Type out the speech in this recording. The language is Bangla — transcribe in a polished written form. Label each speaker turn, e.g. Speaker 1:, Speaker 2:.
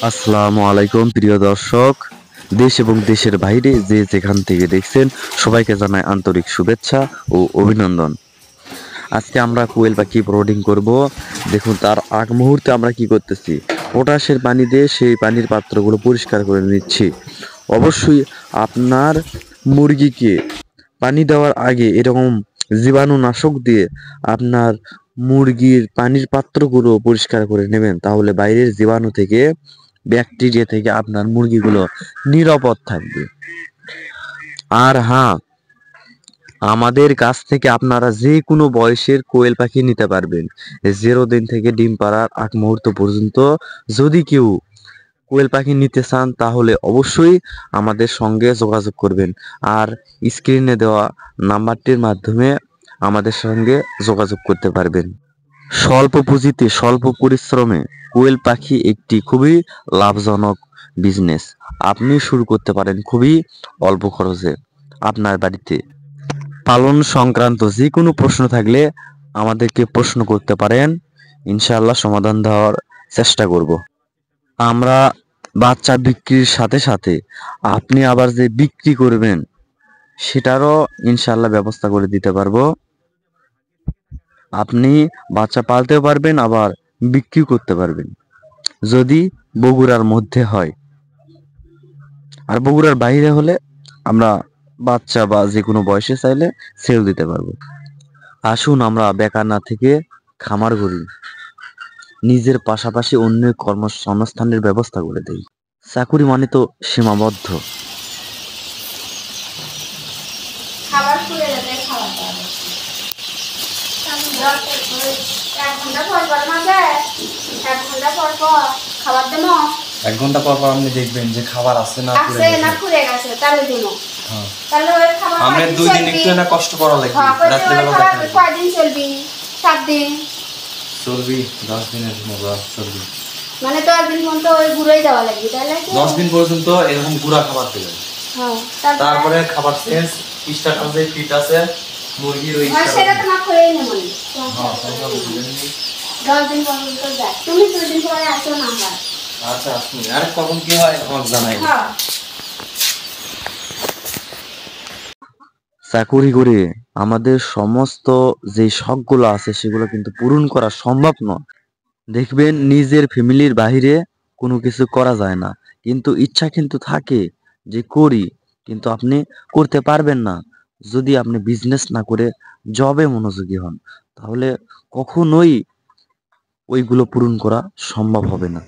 Speaker 1: আসসালামু আলাইকুম প্রিয় দর্শক, দেশ এবং দেশের বাইরে যে যেখান থেকে দেখছেন সবাইকে জানাই আন্তরিক শুভেচ্ছা ও অভিনন্দন। আজকে আমরা কোয়েল পাখি ব্রডিং করব। দেখুন, তার আগ মুহূর্তে আমরা কি করতেছি, পটাশের পানি দিয়ে সেই পানির পাত্রগুলো পরিষ্কার করে নিচ্ছি। অবশ্যই আপনার মুরগিকে পানি দেওয়ার আগে এরকম জীবাণুনাশক দিয়ে আপনার মুরগির পানির পাত্রগুলো পরিষ্কার করে নেবেন, তাহলে বাইরের জীবাণু থেকে, ব্যাকটেরিয়া থেকে আপনার মুরগিগুলো নিরাপদ থাকবে। আর হ্যাঁ, আমাদের কাছ থেকে আপনারা যে কোনো বয়সের কোয়েল পাখি নিতে পারবেন। 0 দিন থেকে ডিম পাড়ার আগ মুহূর্ত পর্যন্ত যদি কেউ কোয়েল পাখি নিতে চান তাহলে অবশ্যই আমাদের সঙ্গে যোগাযোগ করবেন। আর স্ক্রিনে দেওয়া নাম্বারটির মাধ্যমে আমাদের সঙ্গে যোগাযোগ করতে পারবেন। স্বল্প পুঁজিতে স্বল্প পরিশ্রমে কোয়েল পাখি একটি খুবই লাভজনক বিজনেস। আপনি শুরু করতে পারেন খুবই অল্প খরচে আপনার বাড়িতে। পালন সংক্রান্ত যে কোনো প্রশ্ন থাকলে আমাদেরকে প্রশ্ন করতে পারেন, ইনশাআল্লাহ সমাধান দেওয়ার চেষ্টা করব। আমরা বাচ্চা বিক্রির সাথে সাথে আপনি আবার যে বিক্রি করবেন সেটারও ইনশাআল্লাহ ব্যবস্থা করে দিতে পারবো। আপনি বাচ্চা পালতেও পারবেন, আবার বিক্রি করতে পারবেন যদি বগুড়ার মধ্যে হয়। আর বগুড়ার বাইরে হলে আমরা বাচ্চা বা যে কোনো বয়সে চাইলে সেল দিতে পারবো। আসুন আমরা বেকার না থেকে খামার করি, নিজের পাশাপাশি অন্যের কর্মসংস্থানের ব্যবস্থা করে দেই। চাকুরি মানে তো সীমাবদ্ধ।
Speaker 2: খাবার ফুলে যাবে, খাবার দাও। এক ঘন্টা পর পর মাঝে, 1 ঘন্টা পর পর খাবার দেবো।
Speaker 3: 1 ঘন্টা পর পর আপনি দেখবেন যে খাবার আছে না পুড়ে
Speaker 2: আছে না
Speaker 3: গেছে।
Speaker 2: ফুলে গেছে, তাহলে দিব।
Speaker 3: হ্যাঁ,
Speaker 2: তাহলে ওই খাবার
Speaker 3: আমরা 2 দিন একটু না কষ্ট করা লাগবে।
Speaker 2: হ্যাঁ,
Speaker 3: রাত্রে
Speaker 2: ওই
Speaker 3: বেলা
Speaker 2: খাবার
Speaker 3: দেখা লাগবে।
Speaker 2: কয়দিন চলবি? 7 দিন।
Speaker 3: চলবি 10 দিনের মতো চলবি।
Speaker 2: মানে তো একদিন পর্যন্ত ওই গুঁড়োই দেওয়া লাগবে, তাহলে কি?
Speaker 3: 10 দিন পর্যন্ত এরকম গুঁড়া খাবার দেবে।
Speaker 2: হ্যাঁ,
Speaker 3: তারপরে খাবার চেঞ্জ, স্টার্ট আছে, ফিট আছে, মুরগির ওই
Speaker 2: হ্যাঁ, সেটা তোমার করেই নেব।
Speaker 3: হ্যাঁ, তারপর বুঝলেন নি?
Speaker 2: 10 দিন পর্যন্ত যায়। তুমি 2 দিন পরে আসো না আবার।
Speaker 3: আচ্ছা আসুন, আর কখন কি হয় আমাকে জানাই।
Speaker 2: হ্যাঁ।
Speaker 1: চাকুরি করে আমাদের সমস্ত যে শখগুলো আছে সেগুলো কিন্তু পূরণ করা সম্ভব নয়। দেখবেন নিজের ফ্যামিলির বাইরে কোনো কিছু করা যায় না, কিন্তু ইচ্ছা কিন্তু থাকে যে করি, কিন্তু আপনি করতে পারবেন না যদি আপনি বিজনেস না করে জবে মনোযোগী হন, তাহলে কখনোই ওইগুলো পূরণ করা সম্ভব হবে না।